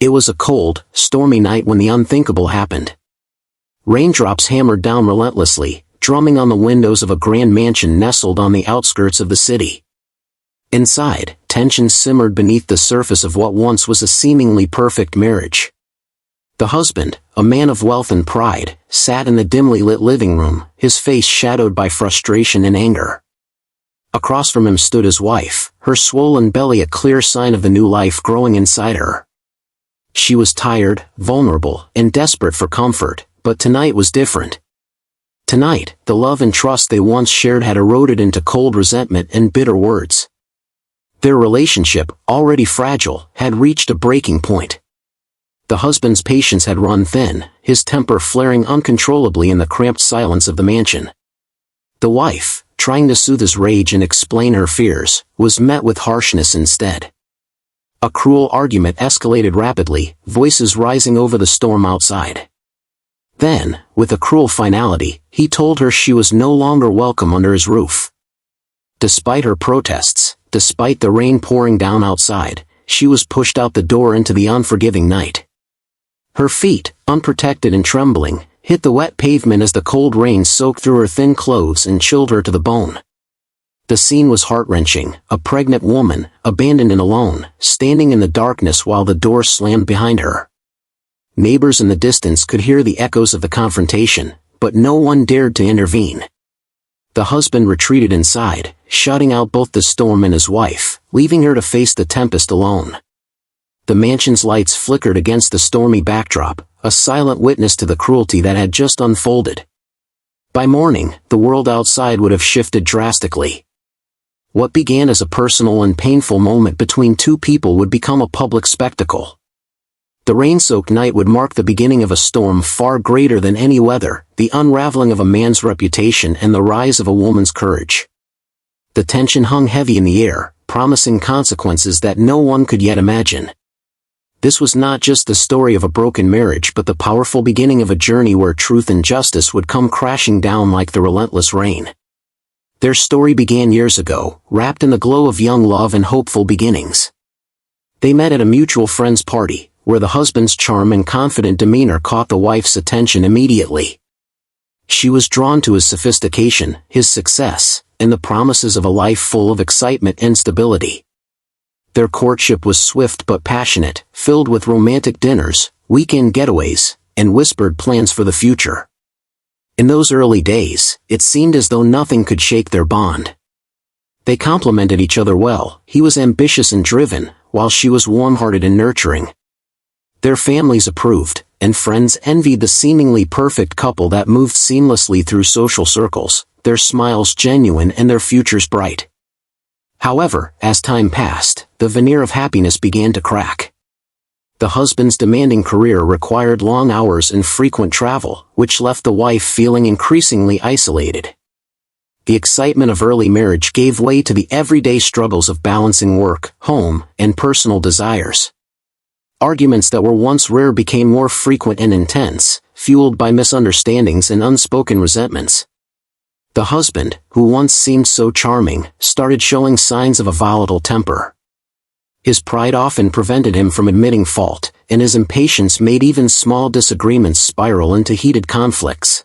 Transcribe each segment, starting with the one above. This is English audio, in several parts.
It was a cold, stormy night when the unthinkable happened. Raindrops hammered down relentlessly, drumming on the windows of a grand mansion nestled on the outskirts of the city. Inside, tension simmered beneath the surface of what once was a seemingly perfect marriage. The husband, a man of wealth and pride, sat in the dimly lit living room, his face shadowed by frustration and anger. Across from him stood his wife, her swollen belly a clear sign of the new life growing inside her. She was tired, vulnerable, and desperate for comfort, but tonight was different. Tonight, the love and trust they once shared had eroded into cold resentment and bitter words. Their relationship, already fragile, had reached a breaking point. The husband's patience had run thin, his temper flaring uncontrollably in the cramped silence of the mansion. The wife, trying to soothe his rage and explain her fears, was met with harshness instead. A cruel argument escalated rapidly, voices rising over the storm outside. Then, with a cruel finality, he told her she was no longer welcome under his roof. Despite her protests, despite the rain pouring down outside, she was pushed out the door into the unforgiving night. Her feet, unprotected and trembling, hit the wet pavement as the cold rain soaked through her thin clothes and chilled her to the bone. The scene was heart-wrenching, a pregnant woman, abandoned and alone, standing in the darkness while the door slammed behind her. Neighbors in the distance could hear the echoes of the confrontation, but no one dared to intervene. The husband retreated inside, shutting out both the storm and his wife, leaving her to face the tempest alone. The mansion's lights flickered against the stormy backdrop, a silent witness to the cruelty that had just unfolded. By morning, the world outside would have shifted drastically. What began as a personal and painful moment between two people would become a public spectacle. The rain-soaked night would mark the beginning of a storm far greater than any weather, the unraveling of a man's reputation and the rise of a woman's courage. The tension hung heavy in the air, promising consequences that no one could yet imagine. This was not just the story of a broken marriage but the powerful beginning of a journey where truth and justice would come crashing down like the relentless rain. Their story began years ago, wrapped in the glow of young love and hopeful beginnings. They met at a mutual friend's party, where the husband's charm and confident demeanor caught the wife's attention immediately. She was drawn to his sophistication, his success, and the promises of a life full of excitement and stability. Their courtship was swift but passionate, filled with romantic dinners, weekend getaways, and whispered plans for the future. In those early days, it seemed as though nothing could shake their bond. They complemented each other well. He was ambitious and driven, while she was warm-hearted and nurturing. Their families approved, and friends envied the seemingly perfect couple that moved seamlessly through social circles, their smiles genuine and their futures bright. However, as time passed, the veneer of happiness began to crack. The husband's demanding career required long hours and frequent travel, which left the wife feeling increasingly isolated. The excitement of early marriage gave way to the everyday struggles of balancing work, home, and personal desires. Arguments that were once rare became more frequent and intense, fueled by misunderstandings and unspoken resentments. The husband, who once seemed so charming, started showing signs of a volatile temper. His pride often prevented him from admitting fault, and his impatience made even small disagreements spiral into heated conflicts.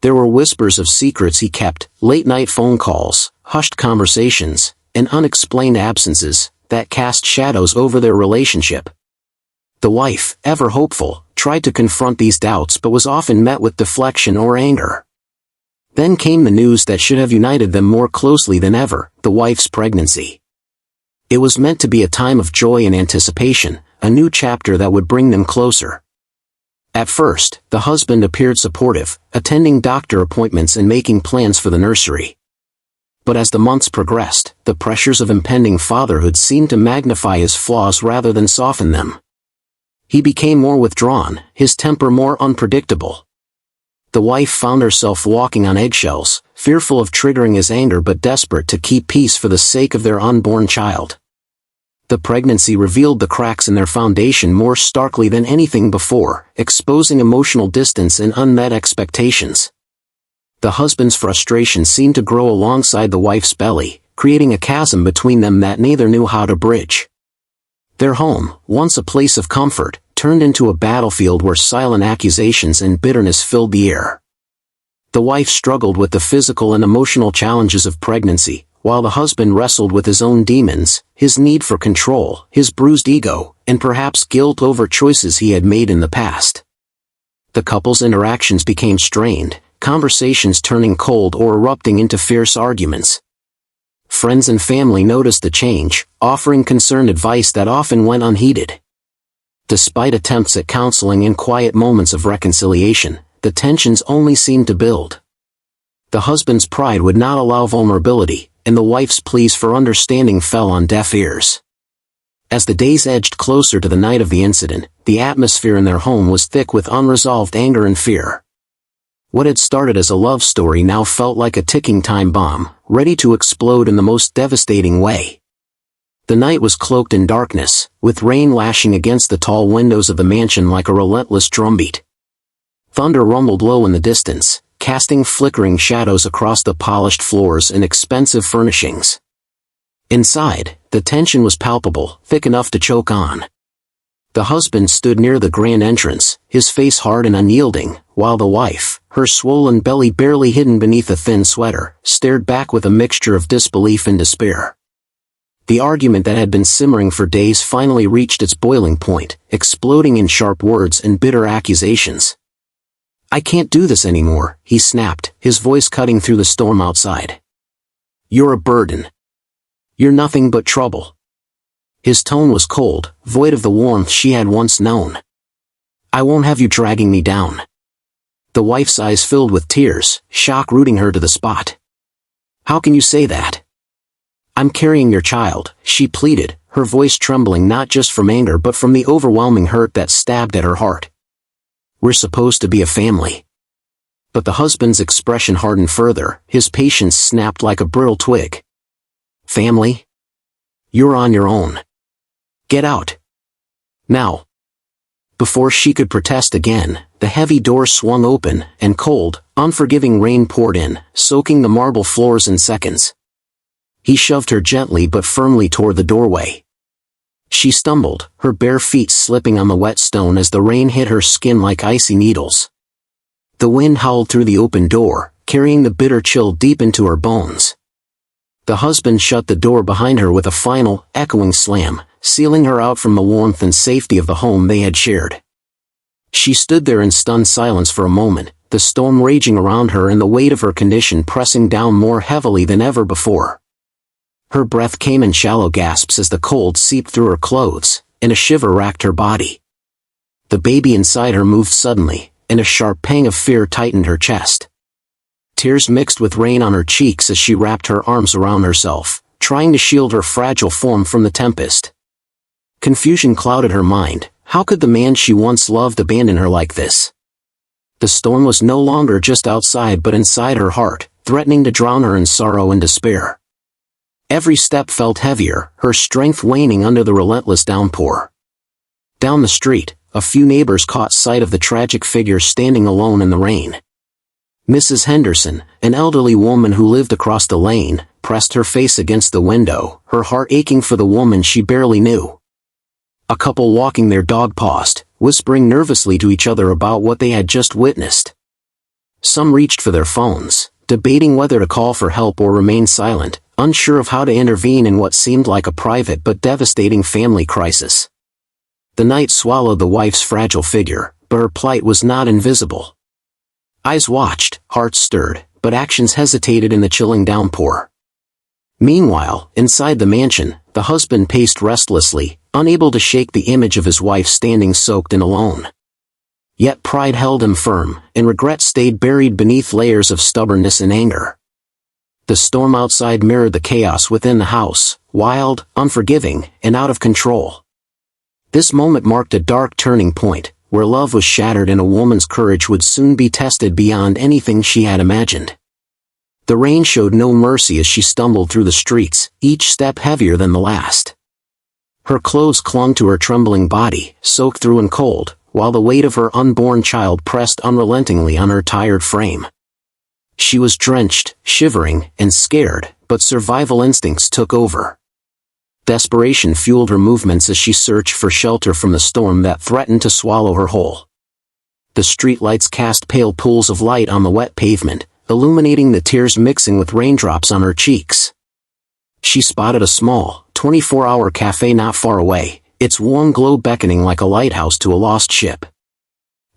There were whispers of secrets he kept, late-night phone calls, hushed conversations, and unexplained absences that cast shadows over their relationship. The wife, ever hopeful, tried to confront these doubts but was often met with deflection or anger. Then came the news that should have united them more closely than ever, the wife's pregnancy. It was meant to be a time of joy and anticipation, a new chapter that would bring them closer. At first, the husband appeared supportive, attending doctor appointments and making plans for the nursery. But as the months progressed, the pressures of impending fatherhood seemed to magnify his flaws rather than soften them. He became more withdrawn, his temper more unpredictable. The wife found herself walking on eggshells, fearful of triggering his anger but desperate to keep peace for the sake of their unborn child. The pregnancy revealed the cracks in their foundation more starkly than anything before, exposing emotional distance and unmet expectations. The husband's frustration seemed to grow alongside the wife's belly, creating a chasm between them that neither knew how to bridge. Their home, once a place of comfort, turned into a battlefield where silent accusations and bitterness filled the air. The wife struggled with the physical and emotional challenges of pregnancy, while the husband wrestled with his own demons, his need for control, his bruised ego, and perhaps guilt over choices he had made in the past. The couple's interactions became strained, conversations turning cold or erupting into fierce arguments. Friends and family noticed the change, offering concerned advice that often went unheeded. Despite attempts at counseling and quiet moments of reconciliation, the tensions only seemed to build. The husband's pride would not allow vulnerability, and the wife's pleas for understanding fell on deaf ears. As the days edged closer to the night of the incident, the atmosphere in their home was thick with unresolved anger and fear. What had started as a love story now felt like a ticking time bomb, ready to explode in the most devastating way. The night was cloaked in darkness, with rain lashing against the tall windows of the mansion like a relentless drumbeat. Thunder rumbled low in the distance, casting flickering shadows across the polished floors and expensive furnishings. Inside, the tension was palpable, thick enough to choke on. The husband stood near the grand entrance, his face hard and unyielding, while the wife, her swollen belly barely hidden beneath a thin sweater, stared back with a mixture of disbelief and despair. The argument that had been simmering for days finally reached its boiling point, exploding in sharp words and bitter accusations. "I can't do this anymore," he snapped, his voice cutting through the storm outside. "You're a burden. You're nothing but trouble." His tone was cold, void of the warmth she had once known. "I won't have you dragging me down." The wife's eyes filled with tears, shock rooting her to the spot. "How can you say that?" "I'm carrying your child," she pleaded, her voice trembling not just from anger but from the overwhelming hurt that stabbed at her heart. "We're supposed to be a family." But the husband's expression hardened further, his patience snapped like a brittle twig. "Family? You're on your own. Get out. Now." Before she could protest again, the heavy door swung open, and cold, unforgiving rain poured in, soaking the marble floors in seconds. He shoved her gently but firmly toward the doorway. She stumbled, her bare feet slipping on the wet stone as the rain hit her skin like icy needles. The wind howled through the open door, carrying the bitter chill deep into her bones. The husband shut the door behind her with a final, echoing slam, sealing her out from the warmth and safety of the home they had shared. She stood there in stunned silence for a moment, the storm raging around her and the weight of her condition pressing down more heavily than ever before. Her breath came in shallow gasps as the cold seeped through her clothes, and a shiver racked her body. The baby inside her moved suddenly, and a sharp pang of fear tightened her chest. Tears mixed with rain on her cheeks as she wrapped her arms around herself, trying to shield her fragile form from the tempest. Confusion clouded her mind. How could the man she once loved abandon her like this? The storm was no longer just outside but inside her heart, threatening to drown her in sorrow and despair. Every step felt heavier, her strength waning under the relentless downpour. Down the street, a few neighbors caught sight of the tragic figure standing alone in the rain. Mrs. Henderson, an elderly woman who lived across the lane, pressed her face against the window, her heart aching for the woman she barely knew. A couple walking their dog paused, whispering nervously to each other about what they had just witnessed. Some reached for their phones, debating whether to call for help or remain silent, unsure of how to intervene in what seemed like a private but devastating family crisis. The night swallowed the wife's fragile figure, but her plight was not invisible. Eyes watched, hearts stirred, but actions hesitated in the chilling downpour. Meanwhile, inside the mansion, the husband paced restlessly, unable to shake the image of his wife standing soaked and alone. Yet pride held him firm, and regret stayed buried beneath layers of stubbornness and anger. The storm outside mirrored the chaos within the house, wild, unforgiving, and out of control. This moment marked a dark turning point, where love was shattered and a woman's courage would soon be tested beyond anything she had imagined. The rain showed no mercy as she stumbled through the streets, each step heavier than the last. Her clothes clung to her trembling body, soaked through and cold, while the weight of her unborn child pressed unrelentingly on her tired frame. She was drenched, shivering, and scared, but survival instincts took over. Desperation fueled her movements as she searched for shelter from the storm that threatened to swallow her whole. The streetlights cast pale pools of light on the wet pavement, illuminating the tears mixing with raindrops on her cheeks. She spotted a small, 24-hour cafe not far away, its warm glow beckoning like a lighthouse to a lost ship.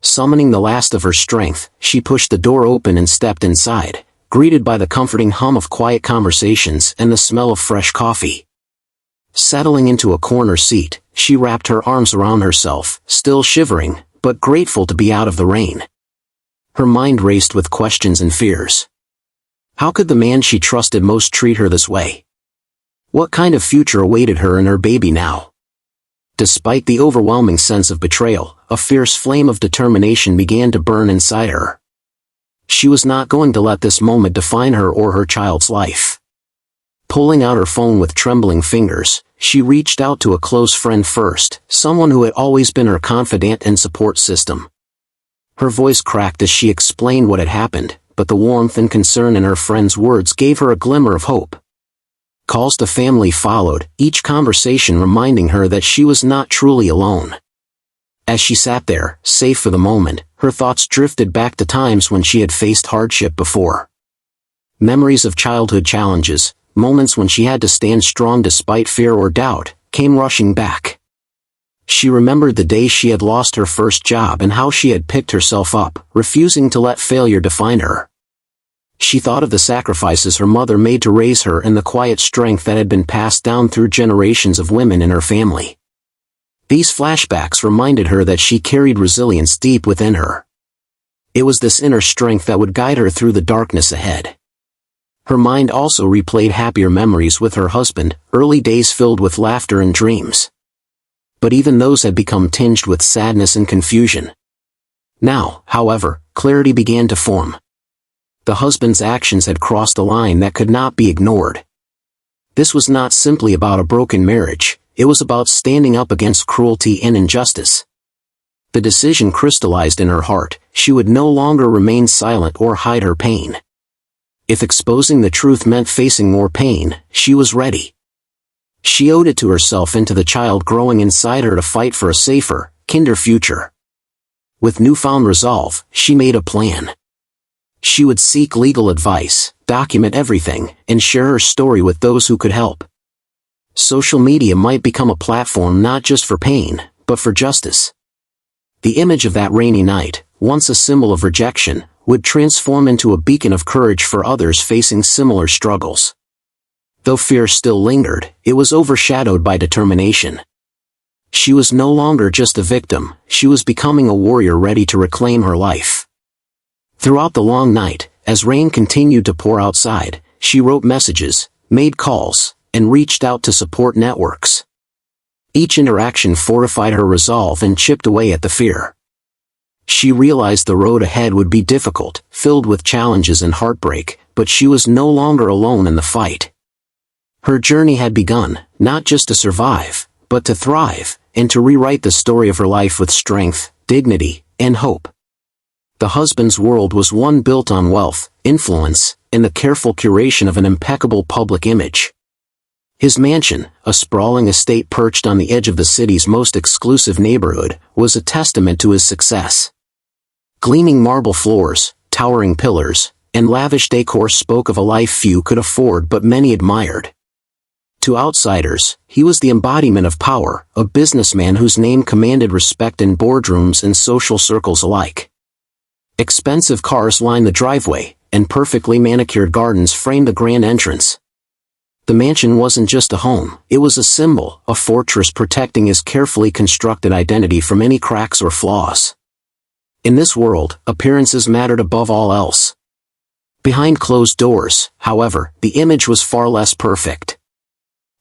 Summoning the last of her strength, she pushed the door open and stepped inside, greeted by the comforting hum of quiet conversations and the smell of fresh coffee. Settling into a corner seat, she wrapped her arms around herself, still shivering, but grateful to be out of the rain. Her mind raced with questions and fears. How could the man she trusted most treat her this way? What kind of future awaited her and her baby now? Despite the overwhelming sense of betrayal, a fierce flame of determination began to burn inside her. She was not going to let this moment define her or her child's life. Pulling out her phone with trembling fingers, she reached out to a close friend first, someone who had always been her confidant and support system. Her voice cracked as she explained what had happened, but the warmth and concern in her friend's words gave her a glimmer of hope. Calls to family followed, each conversation reminding her that she was not truly alone. As she sat there, safe for the moment, her thoughts drifted back to times when she had faced hardship before. Memories of childhood challenges, moments when she had to stand strong despite fear or doubt, came rushing back. She remembered the day she had lost her first job and how she had picked herself up, refusing to let failure define her. She thought of the sacrifices her mother made to raise her and the quiet strength that had been passed down through generations of women in her family. These flashbacks reminded her that she carried resilience deep within her. It was this inner strength that would guide her through the darkness ahead. Her mind also replayed happier memories with her husband, early days filled with laughter and dreams. But even those had become tinged with sadness and confusion. Now, however, clarity began to form. The husband's actions had crossed a line that could not be ignored. This was not simply about a broken marriage, it was about standing up against cruelty and injustice. The decision crystallized in her heart: she would no longer remain silent or hide her pain. If exposing the truth meant facing more pain, she was ready. She owed it to herself and to the child growing inside her to fight for a safer, kinder future. With newfound resolve, she made a plan. She would seek legal advice, document everything, and share her story with those who could help. Social media might become a platform not just for pain, but for justice. The image of that rainy night, once a symbol of rejection, would transform into a beacon of courage for others facing similar struggles. Though fear still lingered, it was overshadowed by determination. She was no longer just a victim, she was becoming a warrior ready to reclaim her life. Throughout the long night, as rain continued to pour outside, she wrote messages, made calls, and reached out to support networks. Each interaction fortified her resolve and chipped away at the fear. She realized the road ahead would be difficult, filled with challenges and heartbreak, but she was no longer alone in the fight. Her journey had begun, not just to survive, but to thrive, and to rewrite the story of her life with strength, dignity, and hope. The husband's world was one built on wealth, influence, and the careful curation of an impeccable public image. His mansion, a sprawling estate perched on the edge of the city's most exclusive neighborhood, was a testament to his success. Gleaming marble floors, towering pillars, and lavish decor spoke of a life few could afford but many admired. To outsiders, he was the embodiment of power, a businessman whose name commanded respect in boardrooms and social circles alike. Expensive cars lined the driveway, and perfectly manicured gardens framed the grand entrance. The mansion wasn't just a home, it was a symbol, a fortress protecting his carefully constructed identity from any cracks or flaws. In this world, appearances mattered above all else. Behind closed doors, however, the image was far less perfect.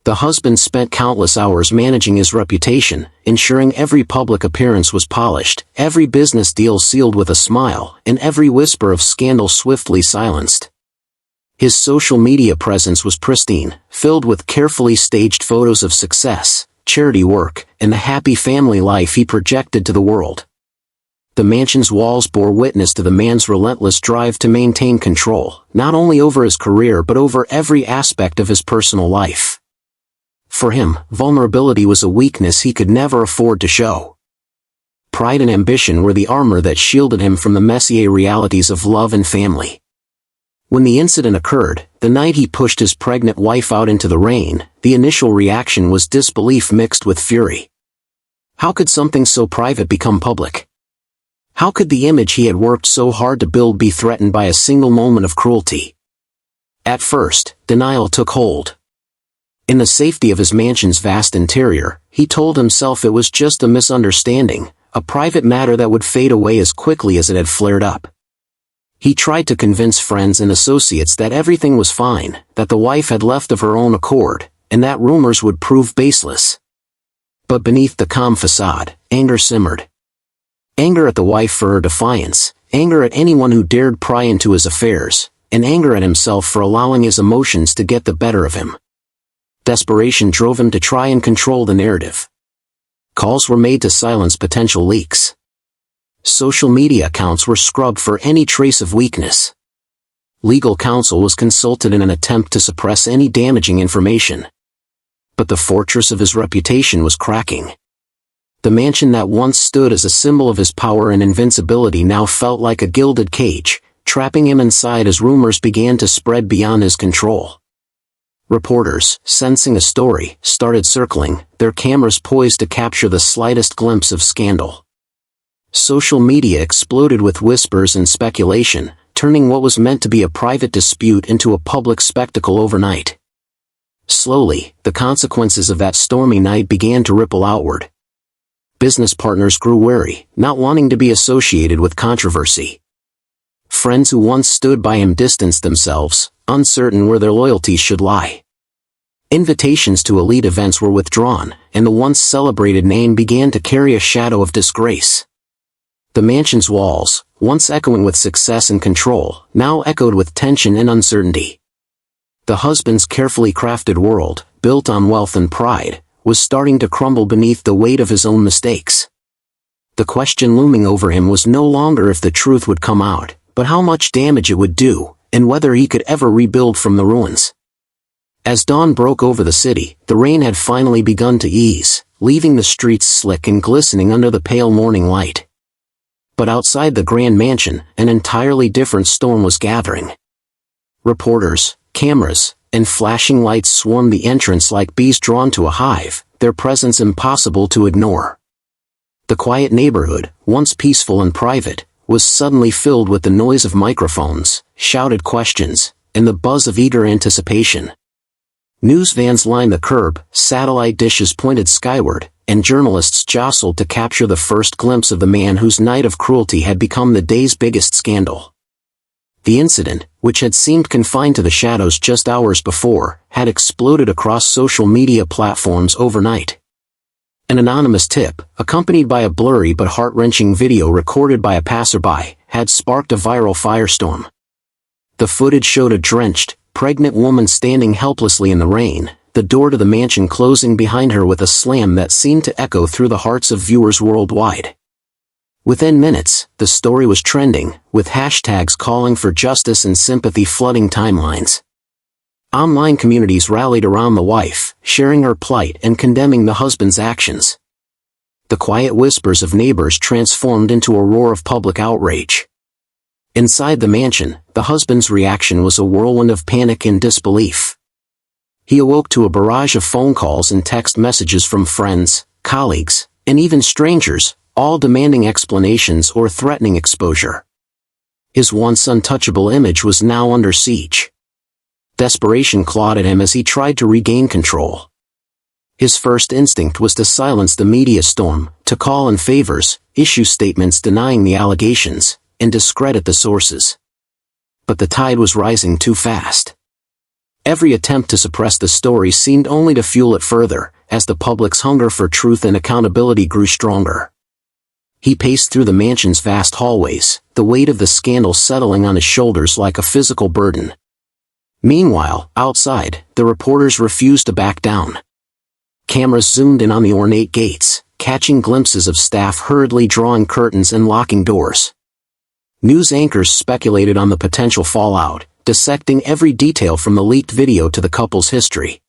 The husband spent countless hours managing his reputation, ensuring every public appearance was polished, every business deal sealed with a smile, and every whisper of scandal swiftly silenced. His social media presence was pristine, filled with carefully staged photos of success, charity work, and the happy family life he projected to the world. The mansion's walls bore witness to the man's relentless drive to maintain control, not only over his career but over every aspect of his personal life. For him, vulnerability was a weakness he could never afford to show. Pride and ambition were the armor that shielded him from the messier realities of love and family. When the incident occurred, the night he pushed his pregnant wife out into the rain, the initial reaction was disbelief mixed with fury. How could something so private become public? How could the image he had worked so hard to build be threatened by a single moment of cruelty? At first, denial took hold. In the safety of his mansion's vast interior, he told himself it was just a misunderstanding, a private matter that would fade away as quickly as it had flared up. He tried to convince friends and associates that everything was fine, that the wife had left of her own accord, and that rumors would prove baseless. But beneath the calm facade, anger simmered. Anger at the wife for her defiance, anger at anyone who dared pry into his affairs, and anger at himself for allowing his emotions to get the better of him. Desperation drove him to try and control the narrative. Calls were made to silence potential leaks. Social media accounts were scrubbed for any trace of weakness. Legal counsel was consulted in an attempt to suppress any damaging information. But the fortress of his reputation was cracking. The mansion that once stood as a symbol of his power and invincibility now felt like a gilded cage, trapping him inside as rumors began to spread beyond his control. Reporters, sensing a story, started circling, their cameras poised to capture the slightest glimpse of scandal. Social media exploded with whispers and speculation, turning what was meant to be a private dispute into a public spectacle overnight. Slowly, the consequences of that stormy night began to ripple outward. Business partners grew wary, not wanting to be associated with controversy. Friends who once stood by him distanced themselves, uncertain where their loyalties should lie. Invitations to elite events were withdrawn, and the once celebrated name began to carry a shadow of disgrace. The mansion's walls, once echoing with success and control, now echoed with tension and uncertainty. The husband's carefully crafted world, built on wealth and pride, was starting to crumble beneath the weight of his own mistakes. The question looming over him was no longer if the truth would come out, but how much damage it would do, and whether he could ever rebuild from the ruins. As dawn broke over the city, the rain had finally begun to ease, leaving the streets slick and glistening under the pale morning light. But outside the grand mansion, an entirely different storm was gathering. Reporters, cameras, and flashing lights swarmed the entrance like bees drawn to a hive, their presence impossible to ignore. The quiet neighborhood, once peaceful and private, was suddenly filled with the noise of microphones, shouted questions, and the buzz of eager anticipation. News vans lined the curb, satellite dishes pointed skyward, and journalists jostled to capture the first glimpse of the man whose night of cruelty had become the day's biggest scandal. The incident, which had seemed confined to the shadows just hours before, had exploded across social media platforms overnight. An anonymous tip, accompanied by a blurry but heart-wrenching video recorded by a passerby, had sparked a viral firestorm. The footage showed a drenched, pregnant woman standing helplessly in the rain, the door to the mansion closing behind her with a slam that seemed to echo through the hearts of viewers worldwide. Within minutes, the story was trending, with hashtags calling for justice and sympathy flooding timelines. Online communities rallied around the wife, sharing her plight and condemning the husband's actions. The quiet whispers of neighbors transformed into a roar of public outrage. Inside the mansion, the husband's reaction was a whirlwind of panic and disbelief. He awoke to a barrage of phone calls and text messages from friends, colleagues, and even strangers, all demanding explanations or threatening exposure. His once untouchable image was now under siege. Desperation clawed at him as he tried to regain control. His first instinct was to silence the media storm, to call in favors, issue statements denying the allegations, and discredit the sources. But the tide was rising too fast. Every attempt to suppress the story seemed only to fuel it further, as the public's hunger for truth and accountability grew stronger. He paced through the mansion's vast hallways, the weight of the scandal settling on his shoulders like a physical burden. Meanwhile, outside, the reporters refused to back down. Cameras zoomed in on the ornate gates, catching glimpses of staff hurriedly drawing curtains and locking doors. News anchors speculated on the potential fallout, dissecting every detail from the leaked video to the couple's history.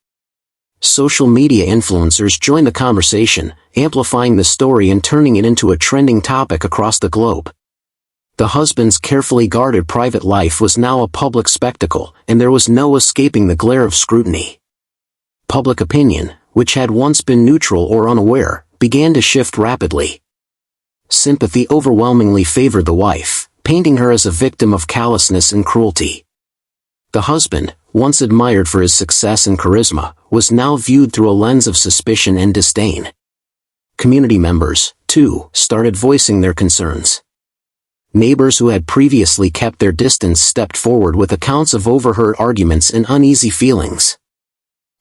Social media influencers joined the conversation, amplifying the story and turning it into a trending topic across the globe. The husband's carefully guarded private life was now a public spectacle, and there was no escaping the glare of scrutiny. Public opinion, which had once been neutral or unaware, began to shift rapidly. Sympathy overwhelmingly favored the wife, painting her as a victim of callousness and cruelty. The husband, once admired for his success and charisma, was now viewed through a lens of suspicion and disdain. Community members, too, started voicing their concerns. Neighbors who had previously kept their distance stepped forward with accounts of overheard arguments and uneasy feelings.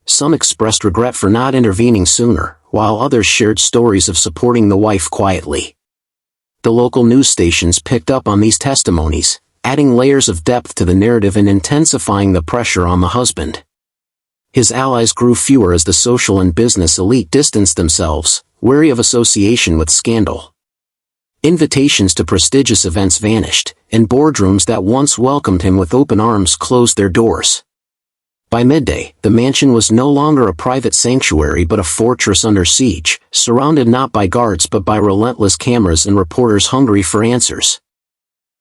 Some expressed regret for not intervening sooner, while others shared stories of supporting the wife quietly. The local news stations picked up on these testimonies, adding layers of depth to the narrative and intensifying the pressure on the husband. His allies grew fewer as the social and business elite distanced themselves, wary of association with scandal. Invitations to prestigious events vanished, and boardrooms that once welcomed him with open arms closed their doors. By midday, the mansion was no longer a private sanctuary but a fortress under siege, surrounded not by guards but by relentless cameras and reporters hungry for answers.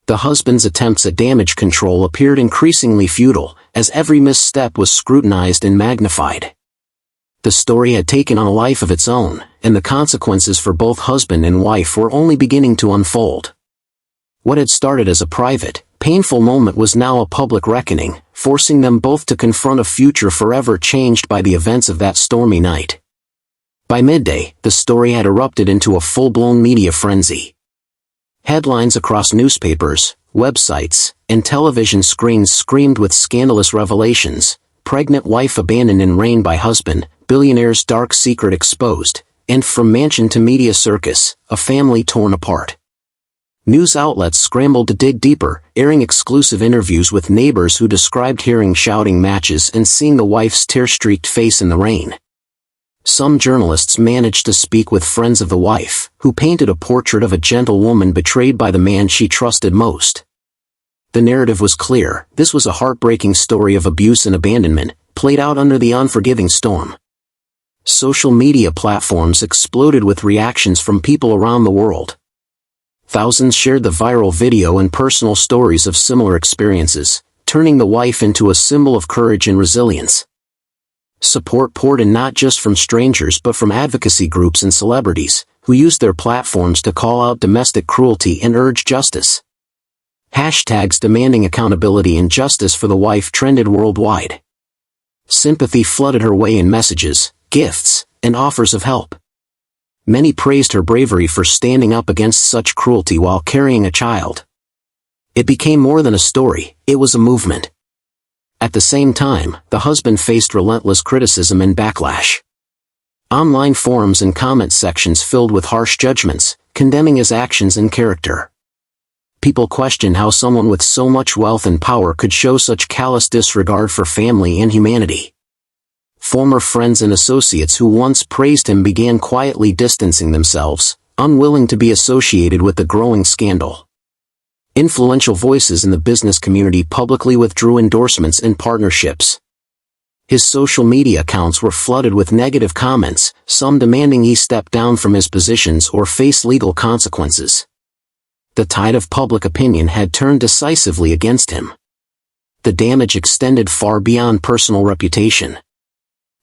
The husband's attempts at damage control appeared increasingly futile, as every misstep was scrutinized and magnified. The story had taken on a life of its own, and the consequences for both husband and wife were only beginning to unfold. What had started as a private, painful moment was now a public reckoning, forcing them both to confront a future forever changed by the events of that stormy night. By midday, the story had erupted into a full-blown media frenzy. Headlines across newspapers, websites, and television screens screamed with scandalous revelations: pregnant wife abandoned in rain by husband, billionaire's dark secret exposed, and from mansion to media circus, a family torn apart. News outlets scrambled to dig deeper, airing exclusive interviews with neighbors who described hearing shouting matches and seeing the wife's tear-streaked face in the rain. Some journalists managed to speak with friends of the wife, who painted a portrait of a gentle woman betrayed by the man she trusted most. The narrative was clear: this was a heartbreaking story of abuse and abandonment, played out under the unforgiving storm. Social media platforms exploded with reactions from people around the world. Thousands shared the viral video and personal stories of similar experiences, turning the wife into a symbol of courage and resilience. Support poured in not just from strangers but from advocacy groups and celebrities, who used their platforms to call out domestic cruelty and urge justice. Hashtags demanding accountability and justice for the wife trended worldwide. Sympathy flooded her way in messages, gifts, and offers of help. Many praised her bravery for standing up against such cruelty while carrying a child. It became more than a story, it was a movement. At the same time, the husband faced relentless criticism and backlash. Online forums and comment sections filled with harsh judgments, condemning his actions and character. People questioned how someone with so much wealth and power could show such callous disregard for family and humanity. Former friends and associates who once praised him began quietly distancing themselves, unwilling to be associated with the growing scandal. Influential voices in the business community publicly withdrew endorsements and partnerships. His social media accounts were flooded with negative comments, some demanding he step down from his positions or face legal consequences. The tide of public opinion had turned decisively against him. The damage extended far beyond personal reputation.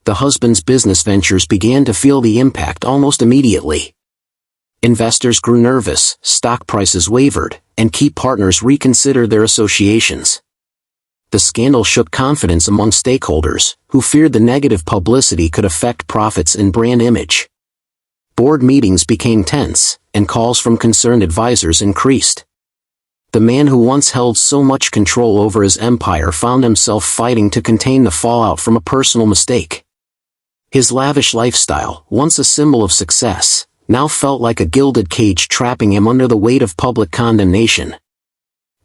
The husband's business ventures began to feel the impact almost immediately. Investors grew nervous, stock prices wavered, and key partners reconsidered their associations. The scandal shook confidence among stakeholders, who feared the negative publicity could affect profits and brand image. Board meetings became tense, and calls from concerned advisors increased. The man who once held so much control over his empire found himself fighting to contain the fallout from a personal mistake. His lavish lifestyle, once a symbol of success, now felt like a gilded cage trapping him under the weight of public condemnation.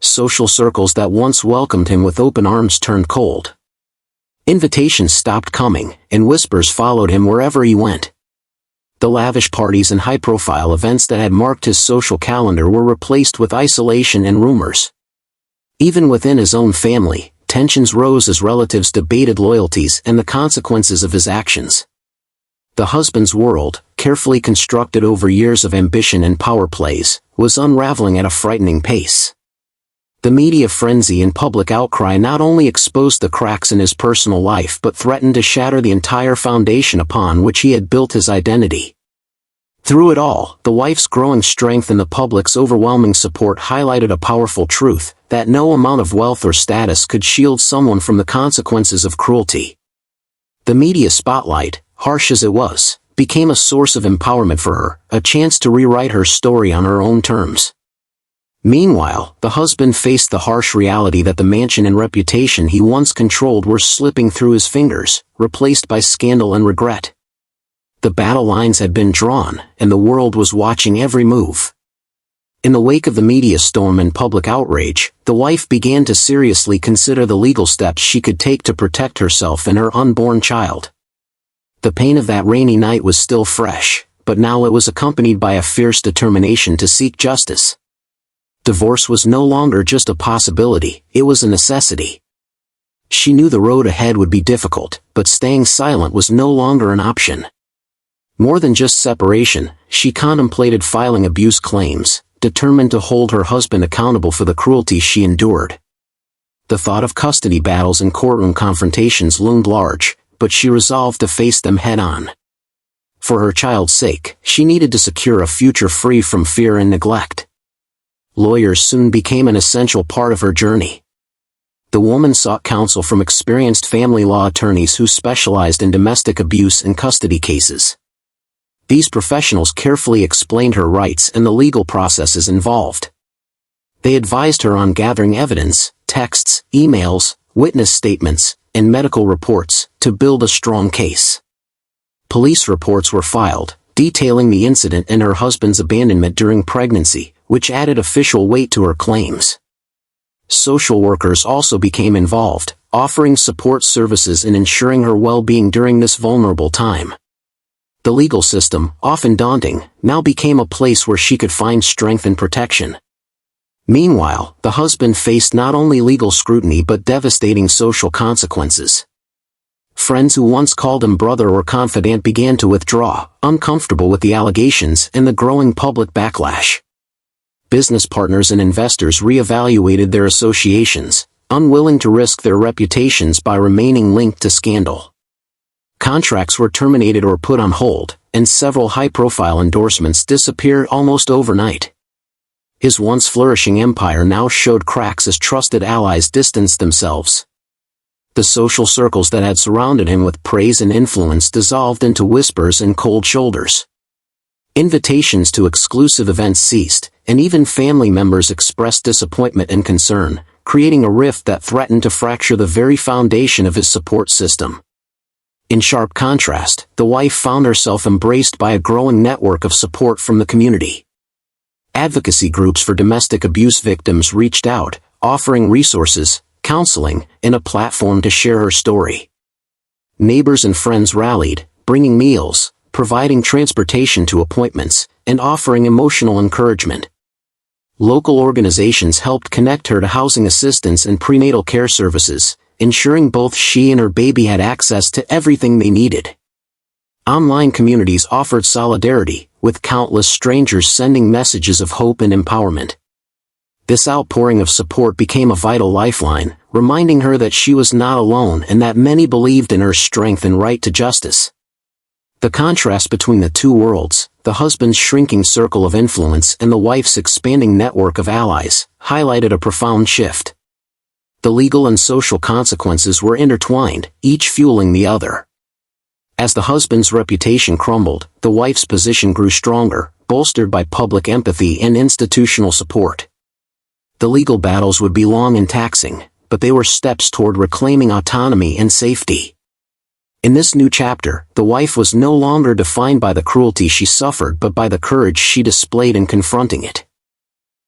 Social circles that once welcomed him with open arms turned cold. Invitations stopped coming, and whispers followed him wherever he went. The lavish parties and high-profile events that had marked his social calendar were replaced with isolation and rumors. Even within his own family, tensions rose as relatives debated loyalties and the consequences of his actions. The husband's world, carefully constructed over years of ambition and power plays, was unraveling at a frightening pace. The media frenzy and public outcry not only exposed the cracks in his personal life but threatened to shatter the entire foundation upon which he had built his identity. Through it all, the wife's growing strength and the public's overwhelming support highlighted a powerful truth, that no amount of wealth or status could shield someone from the consequences of cruelty. The media spotlight, harsh as it was, became a source of empowerment for her, a chance to rewrite her story on her own terms. Meanwhile, the husband faced the harsh reality that the mansion and reputation he once controlled were slipping through his fingers, replaced by scandal and regret. The battle lines had been drawn, and the world was watching every move. In the wake of the media storm and public outrage, the wife began to seriously consider the legal steps she could take to protect herself and her unborn child. The pain of that rainy night was still fresh, but now it was accompanied by a fierce determination to seek justice. Divorce was no longer just a possibility, it was a necessity. She knew the road ahead would be difficult, but staying silent was no longer an option. More than just separation, she contemplated filing abuse claims, determined to hold her husband accountable for the cruelty she endured. The thought of custody battles and courtroom confrontations loomed large, but she resolved to face them head-on. For her child's sake, she needed to secure a future free from fear and neglect. Lawyers soon became an essential part of her journey. The woman sought counsel from experienced family law attorneys who specialized in domestic abuse and custody cases. These professionals carefully explained her rights and the legal processes involved. They advised her on gathering evidence, texts, emails, witness statements, and medical reports to build a strong case. Police reports were filed, detailing the incident and her husband's abandonment during pregnancy, which added official weight to her claims. Social workers also became involved, offering support services and ensuring her well-being during this vulnerable time. The legal system, often daunting, now became a place where she could find strength and protection. Meanwhile, the husband faced not only legal scrutiny but devastating social consequences. Friends who once called him brother or confidant began to withdraw, uncomfortable with the allegations and the growing public backlash. Business partners and investors reevaluated their associations, unwilling to risk their reputations by remaining linked to scandal. Contracts were terminated or put on hold, and several high-profile endorsements disappeared almost overnight. His once flourishing empire now showed cracks as trusted allies distanced themselves. The social circles that had surrounded him with praise and influence dissolved into whispers and cold shoulders. Invitations to exclusive events ceased, and even family members expressed disappointment and concern, creating a rift that threatened to fracture the very foundation of his support system. In sharp contrast, the wife found herself embraced by a growing network of support from the community. Advocacy groups for domestic abuse victims reached out, offering resources, counseling, and a platform to share her story. Neighbors and friends rallied, bringing meals, providing transportation to appointments, and offering emotional encouragement. Local organizations helped connect her to housing assistance and prenatal care services, ensuring both she and her baby had access to everything they needed. Online communities offered solidarity, with countless strangers sending messages of hope and empowerment. This outpouring of support became a vital lifeline, reminding her that she was not alone and that many believed in her strength and right to justice. The contrast between the two worlds, the husband's shrinking circle of influence and the wife's expanding network of allies, highlighted a profound shift. The legal and social consequences were intertwined, each fueling the other. As the husband's reputation crumbled, the wife's position grew stronger, bolstered by public empathy and institutional support. The legal battles would be long and taxing, but they were steps toward reclaiming autonomy and safety. In this new chapter, the wife was no longer defined by the cruelty she suffered but by the courage she displayed in confronting it.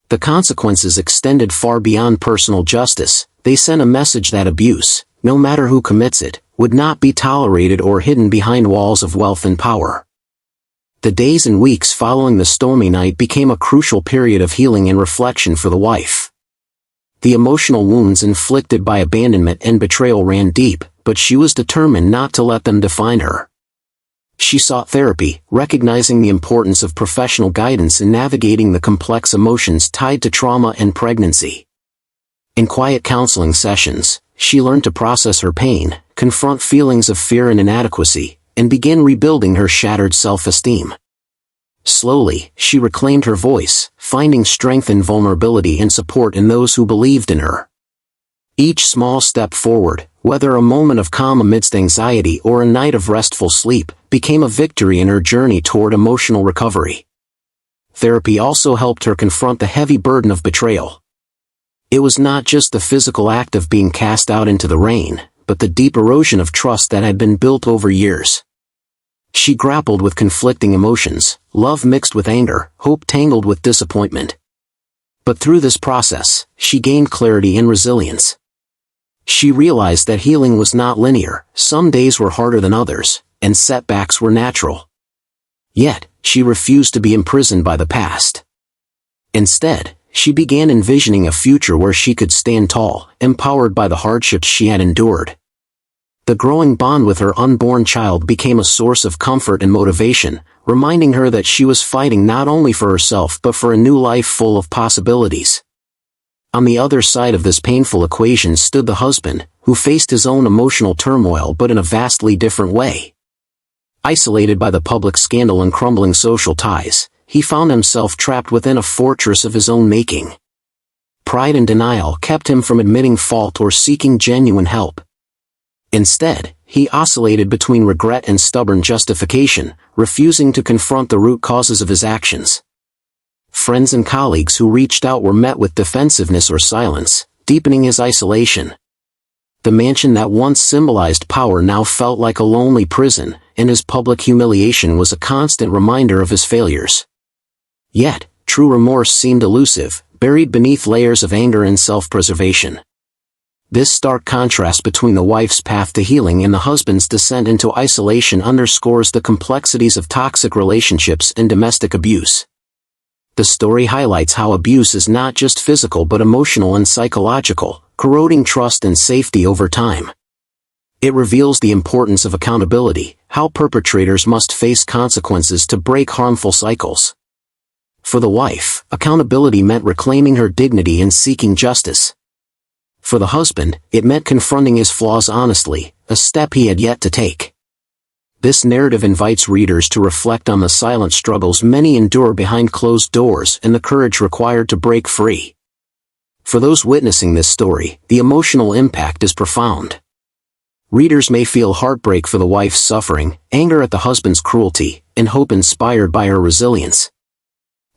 The consequences extended far beyond personal justice. They sent a message that abuse, no matter who commits it, would not be tolerated or hidden behind walls of wealth and power. The days and weeks following the stormy night became a crucial period of healing and reflection for the wife. The emotional wounds inflicted by abandonment and betrayal ran deep, but she was determined not to let them define her. She sought therapy, recognizing the importance of professional guidance in navigating the complex emotions tied to trauma and pregnancy. In quiet counseling sessions, she learned to process her pain, confront feelings of fear and inadequacy, and begin rebuilding her shattered self-esteem. Slowly, she reclaimed her voice, finding strength in vulnerability and support in those who believed in her. Each small step forward, whether a moment of calm amidst anxiety or a night of restful sleep, became a victory in her journey toward emotional recovery. Therapy also helped her confront the heavy burden of betrayal. It was not just the physical act of being cast out into the rain, but the deep erosion of trust that had been built over years. She grappled with conflicting emotions, love mixed with anger, hope tangled with disappointment. But through this process, she gained clarity and resilience. She realized that healing was not linear, some days were harder than others, and setbacks were natural. Yet, she refused to be imprisoned by the past. Instead, she began envisioning a future where she could stand tall, empowered by the hardships she had endured. The growing bond with her unborn child became a source of comfort and motivation, reminding her that she was fighting not only for herself but for a new life full of possibilities. On the other side of this painful equation stood the husband, who faced his own emotional turmoil but in a vastly different way. Isolated by the public scandal and crumbling social ties, he found himself trapped within a fortress of his own making. Pride and denial kept him from admitting fault or seeking genuine help. Instead, he oscillated between regret and stubborn justification, refusing to confront the root causes of his actions. Friends and colleagues who reached out were met with defensiveness or silence, deepening his isolation. The mansion that once symbolized power now felt like a lonely prison, and his public humiliation was a constant reminder of his failures. Yet, true remorse seemed elusive, buried beneath layers of anger and self-preservation. This stark contrast between the wife's path to healing and the husband's descent into isolation underscores the complexities of toxic relationships and domestic abuse. The story highlights how abuse is not just physical but emotional and psychological, corroding trust and safety over time. It reveals the importance of accountability, how perpetrators must face consequences to break harmful cycles. For the wife, accountability meant reclaiming her dignity and seeking justice. For the husband, it meant confronting his flaws honestly, a step he had yet to take. This narrative invites readers to reflect on the silent struggles many endure behind closed doors and the courage required to break free. For those witnessing this story, the emotional impact is profound. Readers may feel heartbreak for the wife's suffering, anger at the husband's cruelty, and hope inspired by her resilience.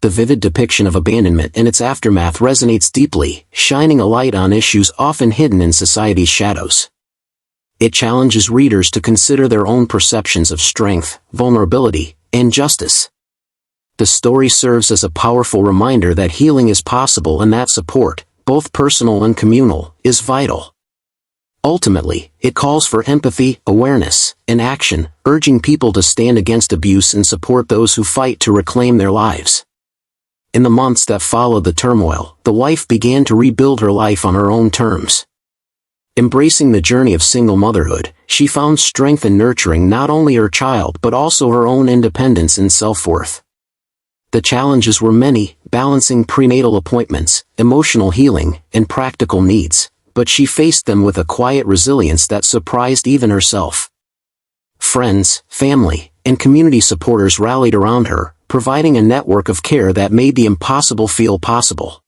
The vivid depiction of abandonment and its aftermath resonates deeply, shining a light on issues often hidden in society's shadows. It challenges readers to consider their own perceptions of strength, vulnerability, and justice. The story serves as a powerful reminder that healing is possible and that support, both personal and communal, is vital. Ultimately, it calls for empathy, awareness, and action, urging people to stand against abuse and support those who fight to reclaim their lives. In the months that followed the turmoil, the wife began to rebuild her life on her own terms. Embracing the journey of single motherhood, she found strength in nurturing not only her child but also her own independence and self-worth. The challenges were many, balancing prenatal appointments, emotional healing, and practical needs, but she faced them with a quiet resilience that surprised even herself. Friends, family, and community supporters rallied around her, providing a network of care that made the impossible feel possible.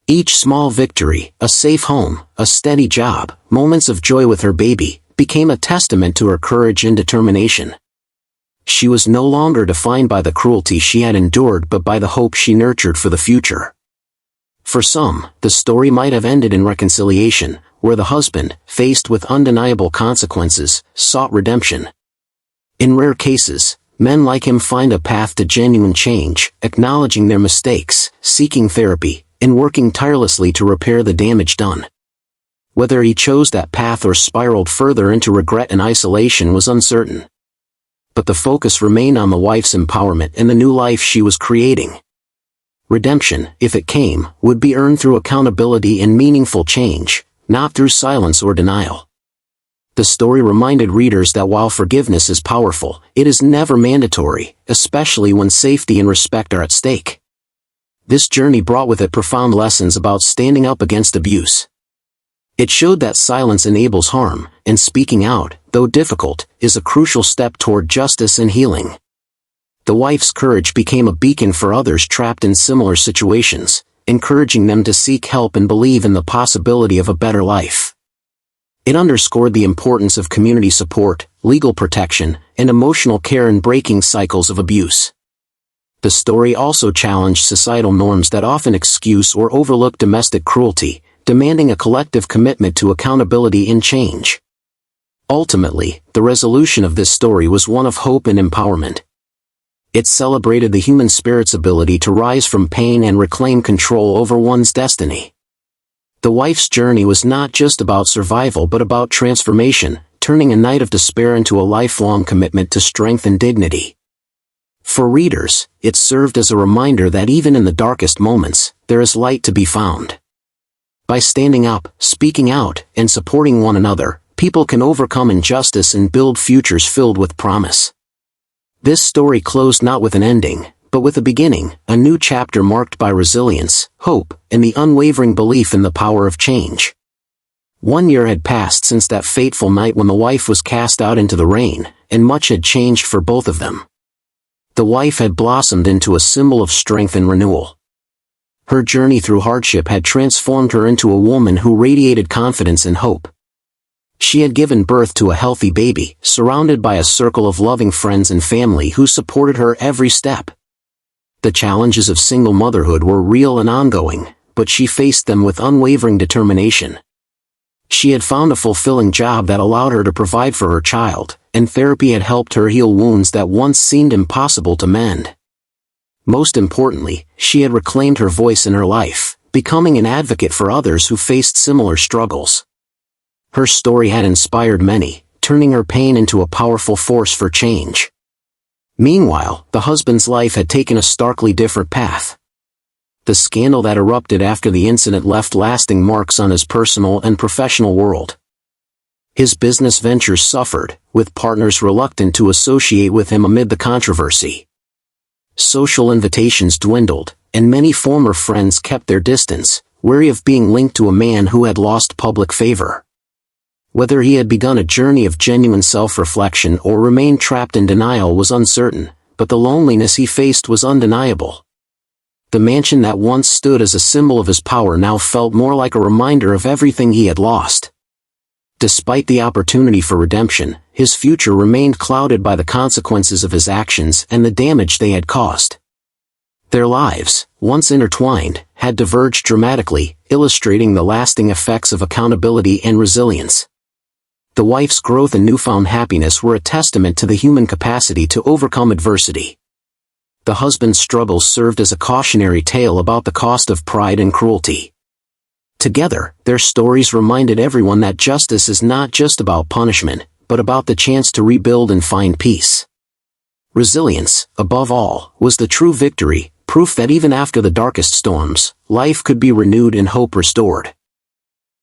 Each small victory, a safe home, a steady job, moments of joy with her baby, became a testament to her courage and determination. She was no longer defined by the cruelty she had endured but by the hope she nurtured for the future. For some, the story might have ended in reconciliation, where the husband, faced with undeniable consequences, sought redemption. In rare cases, men like him find a path to genuine change, acknowledging their mistakes, seeking therapy, and working tirelessly to repair the damage done. Whether he chose that path or spiraled further into regret and isolation was uncertain. But the focus remained on the wife's empowerment and the new life she was creating. Redemption, if it came, would be earned through accountability and meaningful change, not through silence or denial. The story reminded readers that while forgiveness is powerful, it is never mandatory, especially when safety and respect are at stake. This journey brought with it profound lessons about standing up against abuse. It showed that silence enables harm, and speaking out, though difficult, is a crucial step toward justice and healing. The wife's courage became a beacon for others trapped in similar situations, encouraging them to seek help and believe in the possibility of a better life. It underscored the importance of community support, legal protection, and emotional care in breaking cycles of abuse. The story also challenged societal norms that often excuse or overlook domestic cruelty, demanding a collective commitment to accountability and change. Ultimately, the resolution of this story was one of hope and empowerment. It celebrated the human spirit's ability to rise from pain and reclaim control over one's destiny. The wife's journey was not just about survival but about transformation, turning a night of despair into a lifelong commitment to strength and dignity. For readers, it served as a reminder that even in the darkest moments, there is light to be found. By standing up, speaking out, and supporting one another, people can overcome injustice and build futures filled with promise. This story closed not with an ending, but with a beginning, a new chapter marked by resilience, hope, and the unwavering belief in the power of change. 1 year had passed since that fateful night when the wife was cast out into the rain, and much had changed for both of them. The wife had blossomed into a symbol of strength and renewal. Her journey through hardship had transformed her into a woman who radiated confidence and hope. She had given birth to a healthy baby, surrounded by a circle of loving friends and family who supported her every step. The challenges of single motherhood were real and ongoing, but she faced them with unwavering determination. She had found a fulfilling job that allowed her to provide for her child, and therapy had helped her heal wounds that once seemed impossible to mend. Most importantly, she had reclaimed her voice in her life, becoming an advocate for others who faced similar struggles. Her story had inspired many, turning her pain into a powerful force for change. Meanwhile, the husband's life had taken a starkly different path. The scandal that erupted after the incident left lasting marks on his personal and professional world. His business ventures suffered, with partners reluctant to associate with him amid the controversy. Social invitations dwindled, and many former friends kept their distance, wary of being linked to a man who had lost public favor. Whether he had begun a journey of genuine self-reflection or remained trapped in denial was uncertain, but the loneliness he faced was undeniable. The mansion that once stood as a symbol of his power now felt more like a reminder of everything he had lost. Despite the opportunity for redemption, his future remained clouded by the consequences of his actions and the damage they had caused. Their lives, once intertwined, had diverged dramatically, illustrating the lasting effects of accountability and resilience. The wife's growth and newfound happiness were a testament to the human capacity to overcome adversity. The husband's struggles served as a cautionary tale about the cost of pride and cruelty. Together, their stories reminded everyone that justice is not just about punishment, but about the chance to rebuild and find peace. Resilience, above all, was the true victory, proof that even after the darkest storms, life could be renewed and hope restored.